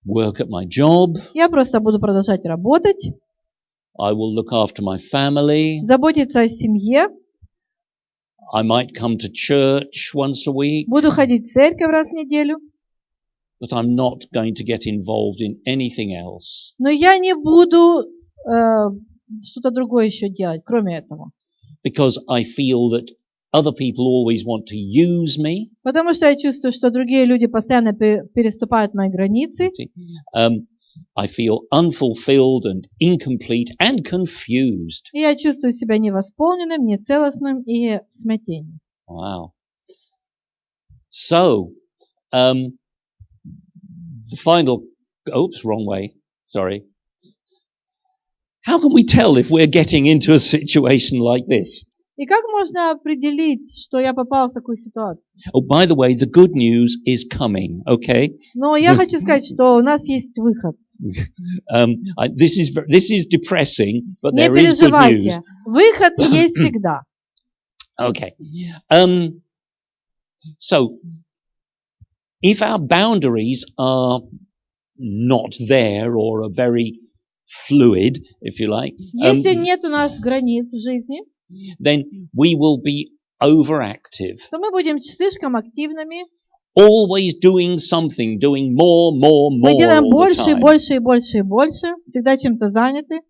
work at my job. Я просто буду продолжать работать. I will look after my family. Заботиться о семье. I might come to church once a week. Буду ходить в церковь раз в неделю. But I'm not going to get involved in anything else. Но я не буду что-то другое еще делать, кроме этого. Because I feel that other people always want to use me. Потому что я чувствую, что другие люди постоянно переступают мои границы. I feel unfulfilled and incomplete and confused. И я чувствую себя невосполненным, нецелостным и в смятении. Wow. So, the final, oops, wrong way, sorry. How can we tell if we're getting into a situation like this? И как можно определить, что я попал в такую ситуацию? Oh, by the way, the good news is coming, okay? Но я хочу сказать, что у нас есть выход. This is depressing, but Не there is good news. переживайте, выход есть всегда. Okay. So, if our boundaries are not there or are very fluid, if you like, Если нет у нас границ в жизни, then we will be overactive. то мы будем слишком активными. Always doing something, doing more Мы делаем all the больше и time. больше и больше и больше, всегда чем-то заняты.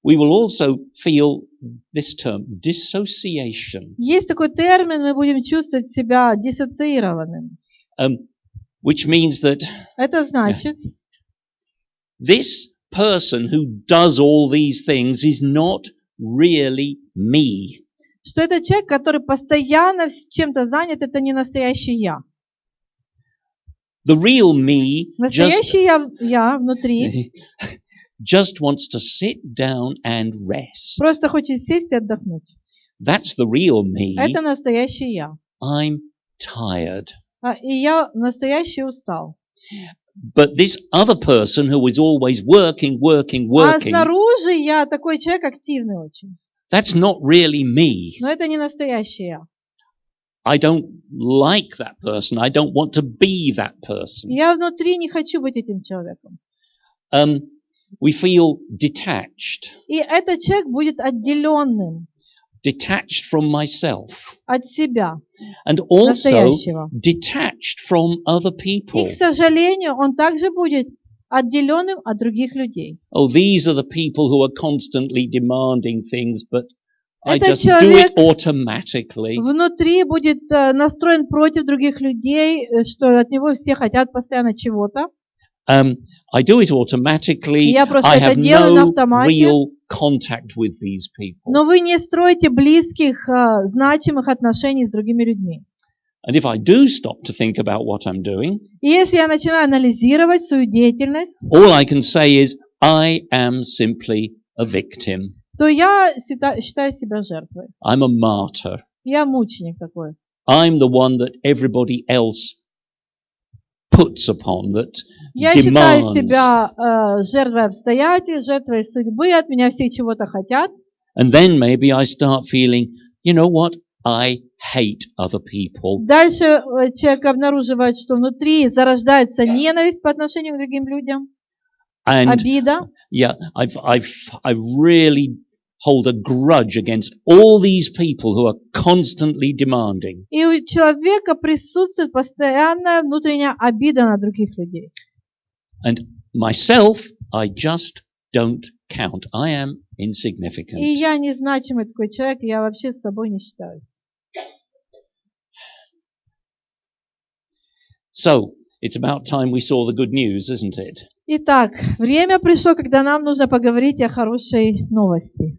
we will also feel this term, dissociation. Есть такой термин, мы будем чувствовать себя диссоциированным. Which means that Это значит, this person who does all these things is not really me. что этот человек, который постоянно чем-то занят, это не настоящий я. The real me Настоящий я внутри just wants to sit down and rest. просто хочет сесть и отдохнуть. That's the real me. Это настоящий я. I'm tired. И я настоящий устал. But this other person who is always working, А снаружи я такой человек активный очень. That's not really me. Но это не настоящий я. I don't like that person. I don't want to be that person. Я внутри не хочу быть этим человеком. We feel detached. И этот человек будет отделенным. Detached from myself. От себя. And also настоящего. Detached from other people. И, к сожалению, он также будет отделенным от других людей. Oh, these are the people who are constantly demanding things, but I Этот just do it automatically. Внутри будет настроен против других людей, что от него все хотят постоянно чего-то. I do it automatically. Я просто I это have делаю на no автомате. real contact with these people. Но вы не строите близких, значимых отношений с другими людьми. And if I do stop to think about what I'm doing, И если я начинаю анализировать свою деятельность, all I can say is, I am simply a victim. то я считаю себя жертвой. I'm a martyr. Я мученик такой. I'm the one that everybody else puts upon, that Я demands. считаю себя жертвой обстоятельств, жертвой судьбы, от меня все чего-то хотят. And then maybe I start feeling, you know what, I hate other people. Дальше человек обнаруживает, что внутри зарождается ненависть по отношению к другим людям, обида. Yeah, I really hold a grudge against all these people who are constantly demanding. И у человека присутствует постоянная внутренняя обида на других людей. And myself, I just don't count. I am insignificant. И я незначимый такой человек, я вообще с собой не считаюсь. So, it's about time we saw the good news, isn't it? Итак, время пришло, когда нам нужно поговорить о хорошей новости.